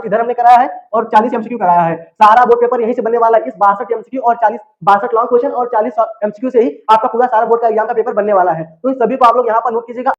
इधर हमने कराया है और 40 एमसीक्यू कराया है। सारा बोर्ड पेपर यहीं से बनने वाला है, इस 62 एमसीक्यू और 62 लॉन्ग क्वेश्चन और 40 एमसीक्यू से ही आपका पूरा सारा बोर्ड का एग्जाम का पेपर बनने वाला है। तो इन सभी को आप लोग यहाँ पर नोट कीजिएगा।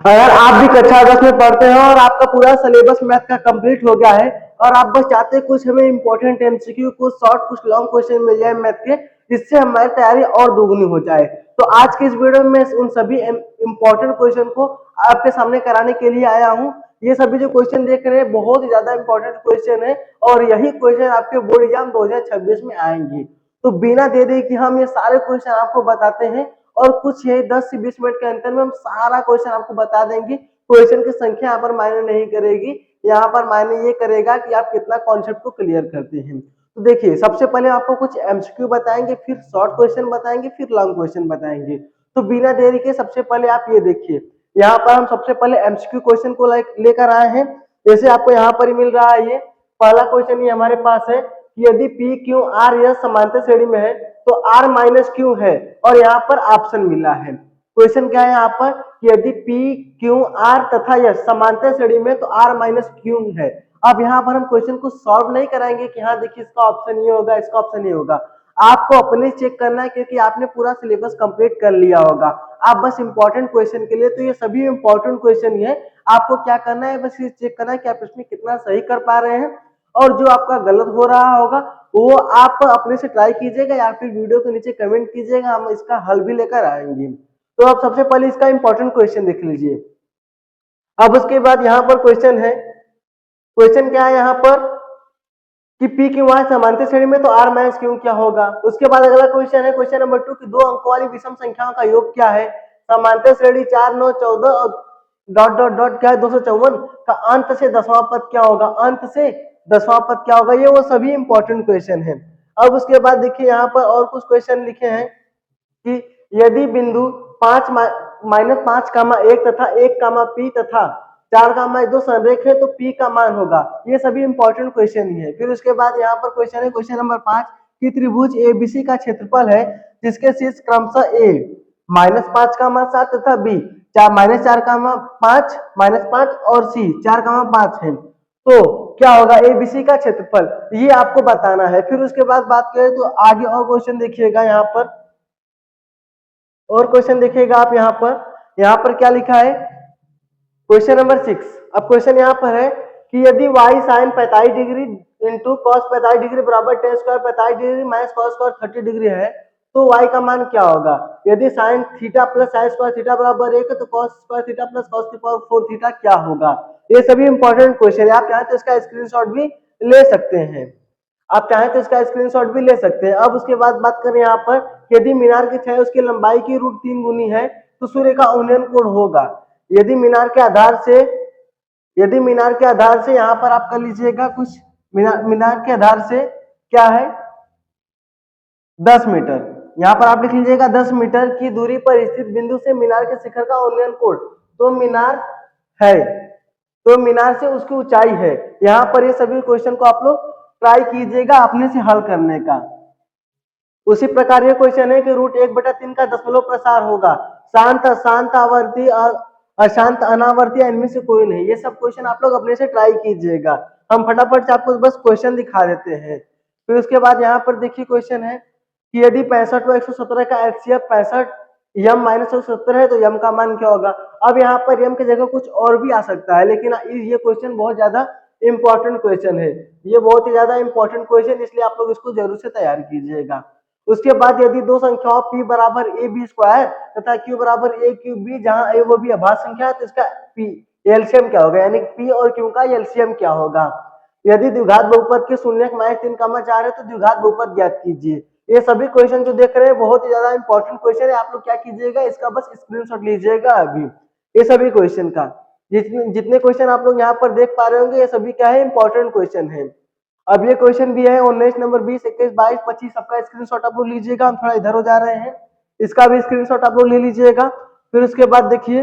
अगर आप भी कक्षा 10 में पढ़ते हैं और आपका पूरा सिलेबस मैथ का कंप्लीट हो गया है और आप बस चाहते हैं कुछ हमें इंपॉर्टेंट एमसीक्यू, कुछ शॉर्ट, कुछ लॉन्ग क्वेश्चन मिल जाए मैथ के, इससे हमारी तैयारी और दोगुनी हो जाए, तो आज के इस वीडियो में उन सभी इंपॉर्टेंट क्वेश्चन को आपके सामने कराने के लिए आया हूं। ये सभी जो क्वेश्चन देख रहे हैं बहुत ही ज्यादा इंपॉर्टेंट क्वेश्चन है और यही क्वेश्चन आपके बोर्ड एग्जाम 2026 में आएंगे। तो बिना देरी के हम ये सारे क्वेश्चन आपको बताते हैं और कुछ ये 10 से 20 मिनट के अंतर में हम सारा क्वेश्चन आपको बता देंगे। क्वेश्चन की संख्या यहाँ पर मायने नहीं करेगी, यहाँ पर मायने ये करेगा कि आप कितना कॉन्सेप्ट को क्लियर करते हैं। तो देखिए, सबसे पहले आपको कुछ एमसीक्यू बताएंगे, फिर शॉर्ट क्वेश्चन बताएंगे, फिर लॉन्ग क्वेश्चन बताएंगे। तो बिना देरी के सबसे पहले आप ये देखिए, यहाँ पर हम सबसे पहले एमसीक्यू क्वेश्चन को लेकर आए हैं। जैसे आपको यहाँ पर मिल रहा है, ये पहला क्वेश्चन ये हमारे पास है कि यदि पी क्यू आर यह समांतर श्रेणी में है तो आर माइनस क्यू है, और यहाँ पर ऑप्शन मिला है। क्वेश्चन क्या है यहाँ पर कि यदि पी क्यू आर तथा यह समांतर श्रेणी में तो आर माइनस क्यू है। अब यहाँ पर हम क्वेश्चन को सॉल्व नहीं कराएंगे कि हाँ देखिए इसका ऑप्शन ये होगा, इसका ऑप्शन ये होगा। आपको अपने चेक करना है क्योंकि आपने पूरा सिलेबस कंप्लीट कर लिया होगा। आप बस इंपॉर्टेंट क्वेश्चन के लिए, तो ये सभी इंपॉर्टेंट क्वेश्चन ही है, आपको क्या करना है बस ये चेक करना है कि आप इसमें कितना सही कर पा रहे हैं, और जो आपका गलत हो रहा होगा वो आप अपने से ट्राई कीजिएगा या फिर वीडियो के नीचे कमेंट कीजिएगा, हम इसका हल भी लेकर आएंगे। तो आप सबसे पहले इसका इंपॉर्टेंट क्वेश्चन देख लीजिए। अब उसके बाद यहाँ पर क्वेश्चन है, क्वेश्चन क्या है यहाँ पर कि पी क्यू आर समांतर श्रेणी में तो आर माइनस क्यू क्या होगा। उसके बाद अगला क्वेश्चन है क्वेश्चन नंबर 2 कि दो अंकों वाली विषम संख्याओं का योग क्या है। समांतर श्रेणी 4 9 14 और डॉट डॉट डॉट क्या है 254 का अंत से 10वां पद क्या होगा, अंत से 10वां पद क्या होगा। ये वो सभी इंपॉर्टेंट क्वेश्चन है। अब उसके बाद देखिए यहाँ पर और कुछ क्वेश्चन लिखे हैं कि यदि बिंदु 5 -5 कामा 1 तथा 1 कामा पी तथा 4 कामा 2 संरेख है तो पी का मान होगा। ये सभी इंपॉर्टेंट क्वेश्चन ही है। फिर उसके बाद यहाँ पर क्वेश्चन है क्वेश्चन नंबर 5 कि त्रिभुज एबीसी का क्षेत्रफल है जिसके शीर्ष क्रमशः ए -5 कामा 7 तथा बी -4 कामा 5 -5 और सी 4 कामा 5 है, तो क्या होगा एबीसी का क्षेत्रफल, ये आपको बताना है। फिर उसके बाद बात करें तो आगे और क्वेश्चन देखिएगा, यहाँ पर और क्वेश्चन देखिएगा आप यहाँ पर क्या लिखा है क्वेश्चन नंबर 6। अब क्वेश्चन यहाँ पर है कि यदि y sin 45 degree into cos 45 degree बराबर ten square 45 degree minus cos square 30 degree है तो y का मान क्या होगा। यदि sine theta plus sine square theta बराबर 1 है तो cos square theta plus cos की पावर 4 थीटा क्या होगा। ये सभी इंपॉर्टेंट क्वेश्चन है, आप चाहें तो इसका स्क्रीनशॉट भी ले सकते हैं, आप चाहें तो इसका स्क्रीनशॉट भी ले सकते हैं। अब उसके बाद बात करें यहाँ पर, यदि मीनार की छह उसकी लंबाई की √3 गुनी है तो सूर्य का उन्नयन कोण होगा। यदि मीनार के आधार से यहाँ पर आप कर लीजिएगा कुछ, मीनार के आधार से क्या है 10 मीटर, यहाँ पर आप लिख लीजिएगा 10 मीटर की दूरी पर स्थित बिंदु से मीनार के शिखर का उन्नयन कोण, तो मीनार है तो मीनार से उसकी ऊंचाई है। यहाँ पर ये सभी क्वेश्चन को आप लोग ट्राई कीजिएगा अपने से हल करने का। उसी प्रकार ये क्वेश्चन है कि √1/3 का दशमलव प्रसार होगा, शांत अशांत आवर्ती अशांत अनावर्ती इनमें से कोई नहीं। ये सब क्वेश्चन आप लोग अपने से ट्राई कीजिएगा, हम फटाफट से आपको बस क्वेश्चन दिखा देते हैं। फिर उसके बाद यहाँ पर देखिए क्वेश्चन है कि यदि 65 व 117 का एचसीएफ 65 यम -170 है तो यम का मान क्या होगा। अब यहाँ पर यम की जगह कुछ और भी आ सकता है, लेकिन ये क्वेश्चन बहुत ज्यादा इंपॉर्टेंट क्वेश्चन है, ये बहुत ही ज्यादा इंपॉर्टेंट क्वेश्चन, इसलिए आप लोग इसको जरूर से तैयार कीजिएगा। उसके बाद यदि दो संख्याओं p बराबर ab स्क्वायर तथा q बराबर a क्यूब b, जहां a वो भी अभाज्य संख्या है तो इसका p एलसीएम क्या होगा, यानी p और q का एलसीएम क्या होगा। यदि द्विघात बहुपद के शून्यक -3,4 है तो द्विघात बहुपद ज्ञात कीजिए। ये सभी क्वेश्चन जो देख रहे हैं बहुत ही ज्यादा इंपॉर्टेंट क्वेश्चन है, आप लोग क्या कीजिएगा इसका बस स्क्रीनशॉट लीजिएगा अभी। ये सभी क्वेश्चन का जितने क्वेश्चन आप लोग यहाँ पर देख पा रहे होंगे ये सभी क्या है इंपॉर्टेंट क्वेश्चन है। अब ये क्वेश्चन भी है 19 नंबर 20 21 22 25 सबका स्क्रीनशॉट आप लोग लीजिएगा, हम थोड़ा इधर हो जा रहे हैं, इसका भी स्क्रीनशॉट आप लोग ले लीजिएगा। फिर उसके बाद देखिए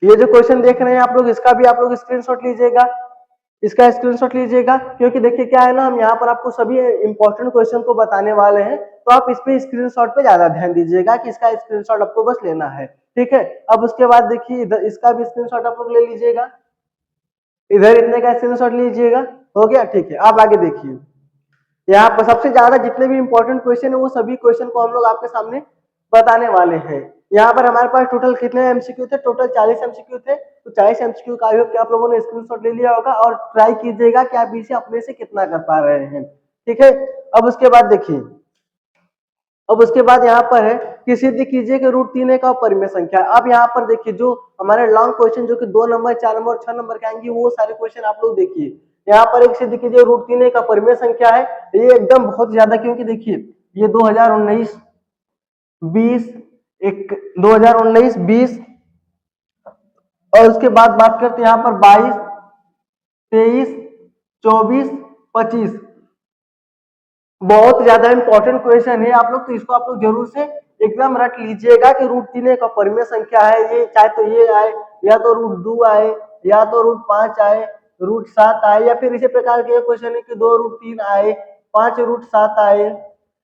ये जो क्वेश्चन देख रहे हैं आप लोग इसका भी आप लोग स्क्रीनशॉट लीजिएगा, इसका स्क्रीनशॉट लीजिएगा, क्योंकि देखिए क्या है ना हम यहाँ पर आपको सभी इंपॉर्टेंट क्वेश्चन को बताने वाले हैं, तो आप इस पे स्क्रीनशॉट पे ज्यादा ध्यान दीजिएगा कि इसका स्क्रीनशॉट आपको बस लेना है, ठीक है। अब उसके बाद देखिए इसका भी स्क्रीनशॉट आप लोग ले लीजिएगा। इधर इतने का स्क्रीनशॉट लीजिएगा, हो गया, ठीक है। अब आगे देखिए, यहाँ पर सबसे ज्यादा जितने भी इंपॉर्टेंट क्वेश्चन है वो सभी क्वेश्चन को हम लोग आपके सामने बताने वाले हैं। यहाँ पर हमारे पास टोटल कितने एमसीक्यू थे? टोटल 40 एमसीक्यू थे। तो 40 एमसीक्यू का आई होप कि आप लोगों ने स्क्रीनशॉट ले लिया होगा और ट्राई कीजिएगा कि आप इसे अपने से कितना कर पा रहे हैं, ठीक है। अब उसके बाद देखिए, अब उसके बाद यहाँ पर है कि सिद्ध कीजिए कि √3 एक अपरिमेय संख्या है। अब यहाँ पर देखिए जो हमारे लॉन्ग क्वेश्चन जो कि 2 नंबर, 4 नंबर, 6 नंबर के आएंगे वो सारे क्वेश्चन आप लोग देखिए। यहाँ पर एक सिद्ध कीजिए √3 एक अपरिमेय संख्या है। ये एकदम बहुत ज्यादा, क्योंकि देखिए ये 2019 20 एक 2019 20 और उसके बाद बात करते हैं यहाँ पर 22 23 24 25 बहुत ज्यादा इंपॉर्टेंट क्वेश्चन है आप लोग, तो इसको आप लोग जरूर से एकदम रट लीजिएगा कि √3 एक अपरिमेय संख्या है। ये चाहे तो ये आए, या तो √2 आए, या तो √5 आए, √7 आए, या फिर इसी प्रकार के क्वेश्चन है कि 2 √3 आए, 5 √7 आए,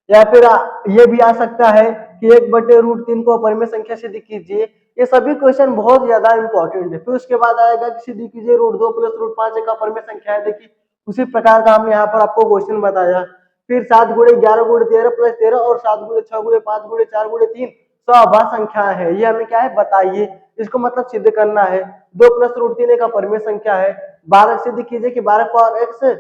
या फिर ये भी आ सकता है कि 1/√3 को अपरिमेय संख्या सिद्ध कीजिए। ये सभी क्वेश्चन बहुत ज्यादा इंपॉर्टेंट है। फिर उसके बाद आएगा कि सिद्ध कीजिए √2 + √5 एक अपरिमेय संख्या है। देखिए उसी प्रकार का हमने यहाँ पर आपको क्वेश्चन बताया। फिर 7 × 11 × 13 + 13 और 7 × 6 × 5 × 4 × 3 सवा संख्या है। ये हमें क्या है बताइए, इसको मतलब सिद्ध करना है। 2 + √3 एक अपरिमेय संख्या है। 12 सिद्ध कीजिए कि 12 की पावर x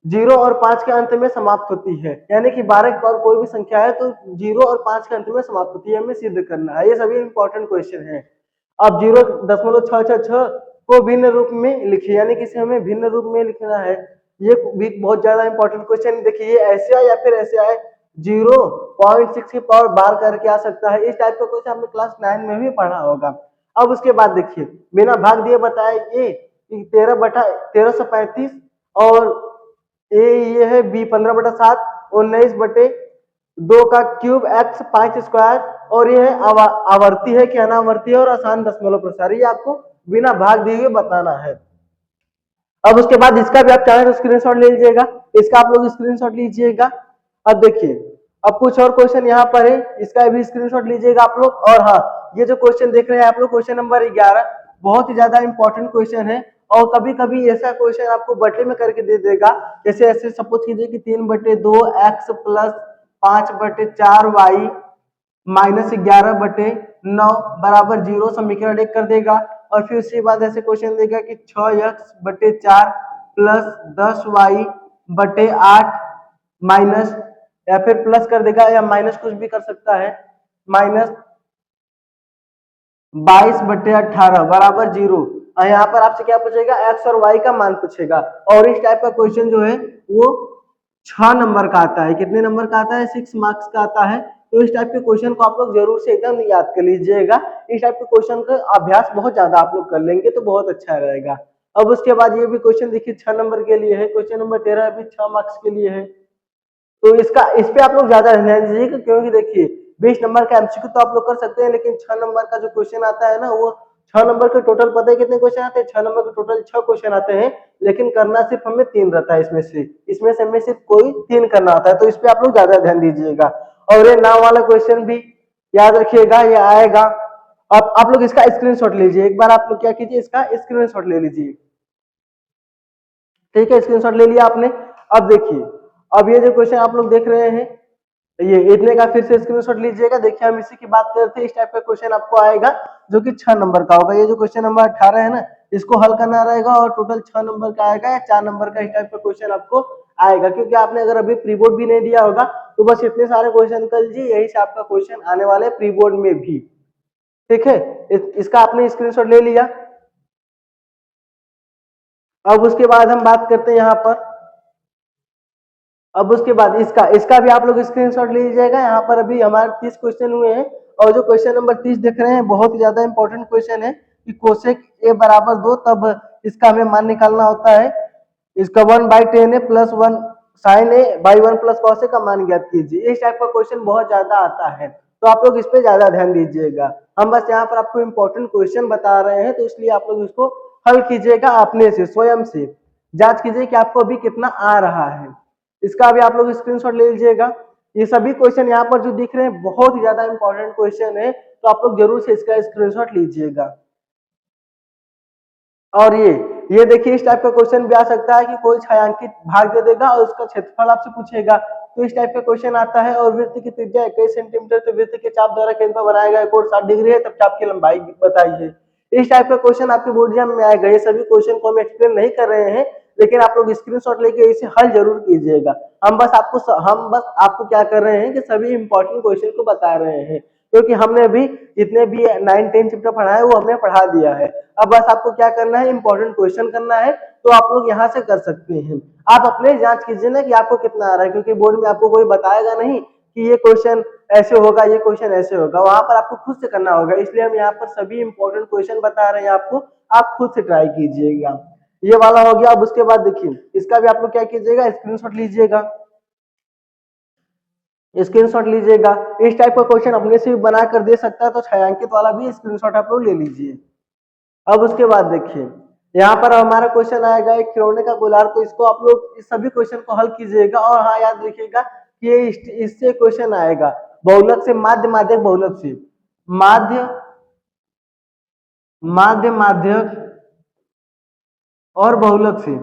0 और 5 के अंत में समाप्त होती है, यानी कि 12 की पावर कोई भी संख्या है तो 0 और 5 के अंत में समाप्त होती है, हमें सिद्ध करना है। ये सभी इंपॉर्टेंट क्वेश्चन है। अब 0.666 को भिन्न रूप में लिखिए, यानी कि इसे हमें भिन्न रूप में लिखना है। ये भी बहुत ज्यादा इंपॉर्टेंट क्वेश्चन। देखिए ये ऐसे आए या फिर ऐसे आए, 0.6 की पावर बार करके आ सकता है। इस टाइप का क्वेश्चन हमने क्लास 9 में भी पढ़ा होगा। अब उसके बाद देखिए बिना भाग दिए बताए ये 13/1335 और ये है b 15/7 19/2 का क्यूब x 5 स्क्वायर और ये है आवर्ती है कि अनावर्ती है और आसान दशमलव प्रसार। ये आपको बिना भाग दिए हुए बताना है। अब उसके बाद इसका भी आप चाहें तो स्क्रीनशॉट ले लीजिएगा, इसका आप लोग स्क्रीनशॉट लीजिएगा। अब देखिए अब कुछ और क्वेश्चन यहाँ पर है, इसका भी स्क्रीनशॉट लीजिएगा आप लोग। और हाँ, ये जो क्वेश्चन देख रहे हैं आप लोग, क्वेश्चन नंबर 11 बहुत ही ज्यादा इंपॉर्टेंट क्वेश्चन है। और कभी कभी ऐसा क्वेश्चन आपको बटे में करके दे देगा, जैसे ऐसे सपोज कीजिए कि 3/2 x + 5/4 y -11/9 बराबर 0 समीकरण 1 कर देगा। और फिर उसके बाद ऐसे क्वेश्चन देगा कि 6x/4 + 10y/8 माइनस, या फिर प्लस कर देगा या माइनस कुछ भी कर सकता है, -22/18 बराबर 0। यहाँ पर आपसे क्या पूछेगा, एक्स और वाई का मान पूछेगा। और इस टाइप का क्वेश्चन जो है वो 6 नंबर का आता है। कितने नंबर का आता है? 6 मार्क्स का आता है। तो इस टाइप के क्वेश्चन को आप लोग जरूर से एकदम याद कर लीजिएगा। इस टाइप के क्वेश्चन का अभ्यास बहुत ज्यादा आप लोग कर लेंगे तो बहुत अच्छा रहेगा। अब उसके बाद ये भी क्वेश्चन देखिए 6 नंबर के लिए है। क्वेश्चन नंबर 13 भी 6 मार्क्स के लिए है। तो इस पे आप लोग ज्यादा ध्यान दीजिएगा, क्योंकि देखिए 20 नंबर का एमसीक्यू तो आप लोग कर सकते हैं, लेकिन 6 नंबर का जो क्वेश्चन आता है ना, वो 6 नंबर के टोटल पता है कितने क्वेश्चन आते हैं? 6 नंबर के टोटल 6 क्वेश्चन आते हैं, लेकिन करना सिर्फ हमें 3 रहता है। इसमें से हमें सिर्फ कोई 3 करना होता है। तो इस पे आप लोग ज्यादा ध्यान दीजिएगा। और ये नाम वाला क्वेश्चन भी याद रखिएगा, ये आएगा। अब आप लोग इसका स्क्रीनशॉट लीजिए। एक बार आप लोग क्या कीजिए, इसका स्क्रीनशॉट ले लीजिए। ठीक है, स्क्रीनशॉट ले लिया आपने। अब देखिए, अब ये जो क्वेश्चन आप लोग देख रहे हैं, ये इतने का फिर से स्क्रीनशॉट लीजिएगा। देखिए हम इसी की बात करते हैं। इस टाइप का क्वेश्चन आपको आएगा जो कि 6 नंबर का होगा। ये जो क्वेश्चन नंबर 18 है ना, इसको हल करना रहेगा और टोटल 6 नंबर का आएगा या 4 नंबर का। इस टाइप का क्वेश्चन आपको आएगा, क्योंकि आपने अगर अभी प्री बोर्ड भी नहीं दिया होगा तो बस इतने सारे क्वेश्चन कर लीजिए, यही से आपका क्वेश्चन आने वाले प्री बोर्ड में भी। ठीक है, इसका आपने स्क्रीनशॉट ले लिया। अब उसके बाद हम बात करते हैं यहाँ पर, अब उसके बाद इसका भी आप लोग स्क्रीनशॉट ले लीजिएगा। यहाँ पर अभी हमारे 30 क्वेश्चन हुए हैं और जो क्वेश्चन नंबर 30 देख रहे हैं बहुत ही ज्यादा इंपॉर्टेंट क्वेश्चन है कि कोसेक a बराबर 2, तब इसका हमें मान निकालना होता है। इसका 1/10 + 1 sin a by 1 + cos a का मान ज्ञात कीजिए। इस टाइप का क्वेश्चन बहुत ज्यादा आता है, तो आप लोग इस पे ज्यादा ध्यान दीजिएगा। हम बस यहाँ पर आपको इंपॉर्टेंट क्वेश्चन बता रहे हैं, तो इसलिए आप लोग इसको हल कीजिएगा अपने से, स्वयं से जांच कीजिए कि आपको अभी कितना आ रहा है। इसका भी आप लोग स्क्रीनशॉट ले लीजिएगा। ये सभी क्वेश्चन यहाँ पर जो दिख रहे हैं बहुत ही ज्यादा इंपॉर्टेंट क्वेश्चन है, तो आप लोग जरूर से इसका स्क्रीनशॉट लीजिएगा। और ये देखिए इस टाइप का क्वेश्चन भी आ सकता है कि कोई छायांकित भाग दे देगा और उसका क्षेत्रफल आपसे पूछेगा, तो इस टाइप का क्वेश्चन आता है। और वृत्त की त्रिज्या 21 सेंटीमीटर, तो वृत्त के चाप द्वारा केंद्र पर बनाया गया कोण 60 डिग्री है, तब चाप की लंबाई बताइए। इस टाइप का क्वेश्चन आपके बोर्ड एग्जाम में आएगा। ये सभी क्वेश्चन को हम एक्सप्लेन नहीं कर रहे हैं, लेकिन आप लोग स्क्रीनशॉट लेके इसे हल जरूर कीजिएगा। हम बस आपको क्या कर रहे हैं कि सभी इंपॉर्टेंट क्वेश्चन को बता रहे हैं, क्योंकि हमने अभी जितने भी 9-10 चैप्टर पढ़ा है वो हमने पढ़ा दिया है। अब बस आपको क्या करना है, इंपॉर्टेंट क्वेश्चन करना है, तो आप लोग यहाँ से कर सकते हैं। आप अपने जांच कीजिए ना कि आपको कितना आ रहा है, क्योंकि बोर्ड में आपको कोई बताएगा नहीं कि ये क्वेश्चन ऐसे होगा, ये क्वेश्चन ऐसे होगा, वहां पर आपको खुद से करना होगा। इसलिए हम यहाँ पर सभी इंपॉर्टेंट क्वेश्चन बता रहे हैं आपको, आप खुद से ट्राई कीजिएगा। ये वाला हो गया। अब उसके बाद देखिए इसका भी आप लोग क्या कीजिएगा, स्क्रीनशॉट लीजिएगा। स्क्रीनशॉट लीजिएगा। इस टाइप का क्वेश्चन अपने से भी बना कर दे सकता है, तो छायांकित वाला भी स्क्रीनशॉट आप लोग ले लीजिए। अब उसके बाद देखिए यहाँ पर हमारा क्वेश्चन आएगा एक खिलौने का गोलार्ध, तो इसको आप लोग इस सभी क्वेश्चन को हल कीजिएगा। और हाँ याद रखिएगा कि ये इससे क्वेश्चन आएगा बहुलक से, माध्य माध्यक बहुलक से, माध्य माध्य माध्यक और बहुलक से।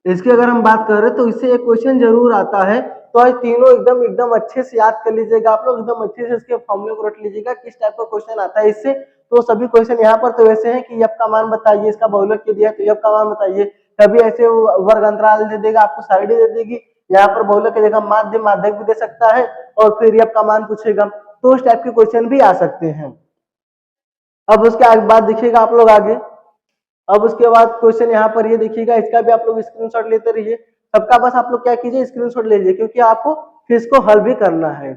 इसकी अगर हम बात करें तो इससे एक क्वेश्चन जरूर आता है, तो आज तीनों एकदम एकदम अच्छे से याद कर लीजिएगा आप लोग, एकदम अच्छे से इसके फॉर्मूले को रट लीजिएगा किस टाइप का क्वेश्चन आता है इससे। तो सभी क्वेश्चन यहाँ पर तो वैसे हैं कि यफ का मान बताइए, इसका बहुलक क्या दिया है तो यफ का मान बताइए। कभी ऐसे वर्ग अंतराल दे देगा, आपको साइड दे देगी, यहाँ पर बहुलक की जगह माध्य माध्यक भी दे सकता है, और फिर यफ का मान पूछेगा, तो उस टाइप के क्वेश्चन भी आ सकते हैं। अब उसके बाद देखिएगा आप लोग आगे। अब उसके बाद क्वेश्चन यहाँ पर ये देखिएगा, इसका भी आप लोग स्क्रीनशॉट लेते रहिए। सबका बस आप लोग क्या कीजिए, स्क्रीनशॉट ले लीजिए, क्योंकि आपको फिर इसको हल भी करना है।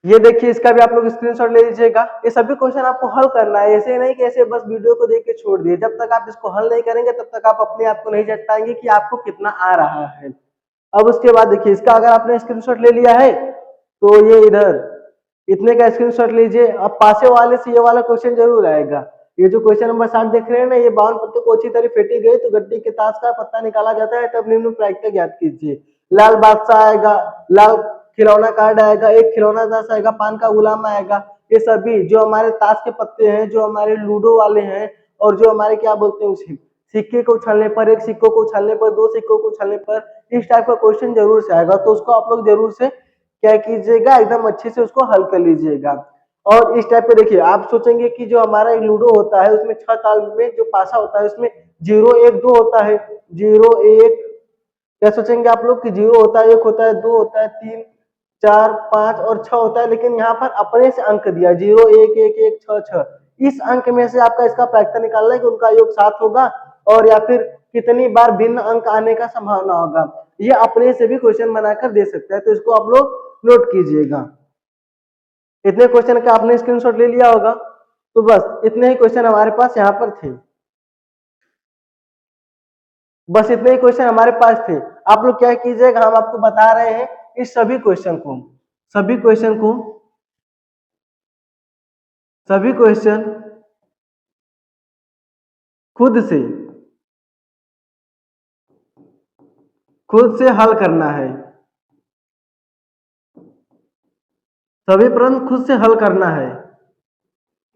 ये देखिए इसका भी आप लोग स्क्रीनशॉट ले लीजिएगा। ये सभी क्वेश्चन आपको हल करना है, ऐसे नहीं कि ऐसे बस वीडियो को देख के छोड़ दिए। जब तक आप इसको हल नहीं करेंगे तब तक आप अपने आप को नहीं जान पाएंगे कि आपको कितना आ रहा है। अब उसके बाद देखिए इसका अगर आपने स्क्रीनशॉट ले लिया है तो ये इधर इतने का स्क्रीनशॉट लीजिए। अब पासे वाले से ये वाला क्वेश्चन जरूर आएगा। ये जो क्वेश्चन नंबर 60 देख रहे हैं ना, ये 52 पत्तों को अच्छी तरह फेंटी गई तो गड्डी के ताश का पत्ता निकाला जाता है, तब निम्न प्रायिकता ज्ञात कीजिए। लाल बादशाह आएगा, लाल खिलौना कार्ड आएगा, एक खिलौना दास आएगा, पान का गुलाम आएगा। ये सभी जो हमारे ताश के पत्ते हैं, जो हमारे लूडो वाले हैं, और जो हमारे क्या बोलते हैं उसे, सिक्के को उछलने पर, एक सिक्कों को उछलने पर, दो सिक्कों को उछलने पर, इस टाइप का क्वेश्चन जरूर से आएगा। तो उसको आप लोग जरूर से क्या कीजिएगा, एकदम अच्छे से उसको हल कर लीजिएगा। और इस टाइप पे देखिए आप सोचेंगे कि जो हमारा लूडो होता है उसमें 6 ताल में जो पासा होता है उसमें 0 1 2 होता है, 0 1, क्या सोचेंगे आप लोग कि 0 होता है, 1 होता है, 2 होता है, 3 4 5 और 6 होता है, लेकिन यहाँ पर अपने से अंक दिया 0 1 1 1 6 6। इस अंक में से आपका इसका प्रायिकता निकालना है कि उनका योग 7 होगा, और या फिर कितनी बार भिन्न अंक आने का संभावना होगा। ये अपने से भी क्वेश्चन बनाकर दे सकता है, तो इसको आप लोग नोट कीजिएगा। इतने क्वेश्चन का आपने स्क्रीनशॉट ले लिया होगा। तो बस इतने ही क्वेश्चन हमारे पास यहाँ पर थे, बस इतने ही क्वेश्चन हमारे पास थे। आप लोग क्या कीजिएगा, हम आपको बता रहे हैं इस सभी क्वेश्चन को, सभी क्वेश्चन को, सभी क्वेश्चन खुद से हल करना है। सभी प्रश्न खुद से हल करना है,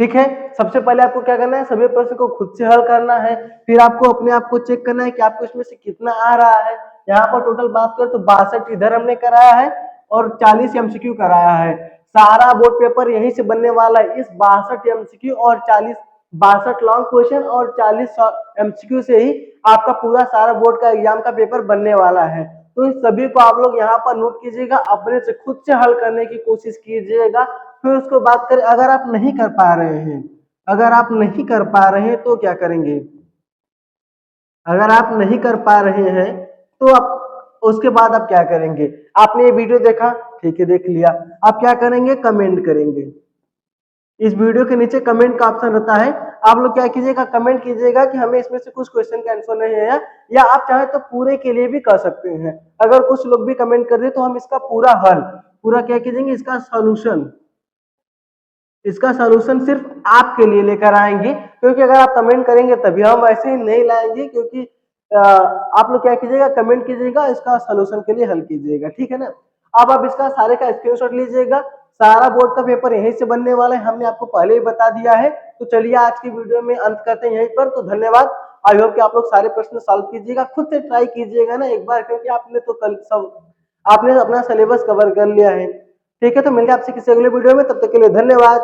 ठीक है। सबसे पहले आपको क्या करना है, सभी प्रश्न को खुद से हल करना है। फिर आपको अपने आप को चेक करना है कि आपको इसमें से कितना आ रहा है। यहाँ पर टोटल बात करें तो 62 इधर हमने कराया है और 40 एमसीक्यू कराया है। सारा बोर्ड पेपर यहीं से बनने वाला है, इस 62 एमसीक्यू और 62 लॉन्ग क्वेश्चन और 40 एमसीक्यू से ही आपका पूरा सारा बोर्ड का एग्जाम का पेपर बनने वाला है। तो इन सभी को आप लोग यहाँ पर नोट कीजिएगा, अपने से खुद से हल करने की कोशिश कीजिएगा। फिर उसको बात करें, अगर आप नहीं कर पा रहे हैं, अगर आप नहीं कर पा रहे हैं तो क्या करेंगे, अगर आप नहीं कर पा रहे हैं तो आप उसके बाद आप क्या करेंगे, आपने ये वीडियो देखा, ठीक है देख लिया, आप क्या करेंगे, कमेंट करेंगे। इस वीडियो के नीचे कमेंट का ऑप्शन रहता है, आप लोग क्या कीजिएगा, कमेंट कीजिएगा कि हमें इसमें से कुछ क्वेश्चन का आंसर नहीं है, या आप चाहे तो पूरे के लिए भी कर सकते हैं। अगर कुछ लोग भी कमेंट कर दे तो हम इसका पूरा हल, पूरा क्या कीजिएंगे, इसका सॉल्यूशन सिर्फ आपके लिए लेकर आएंगे। क्योंकि अगर आप कमेंट करेंगे तभी हम ऐसे ही नहीं लाएंगे, क्योंकि आप लोग क्या कीजिएगा, कमेंट कीजिएगा, इसका सॉल्यूशन के लिए हल कीजिएगा, ठीक है ना। अब आप इसका सारे का स्क्रीनशॉट लीजिएगा, सारा बोर्ड का पेपर यहीं से बनने वाला है, हमने आपको पहले ही बता दिया है। तो चलिए आज की वीडियो में अंत करते हैं यहीं पर। तो धन्यवाद। आई होप कि आप लोग सारे प्रश्न सॉल्व कीजिएगा, खुद से ट्राई कीजिएगा ना एक बार, क्योंकि आपने तो कल सब आपने अपना सिलेबस कवर कर लिया है। ठीक है, तो मिलते हैं आपसे किसी अगले वीडियो में, तब तक के लिए धन्यवाद।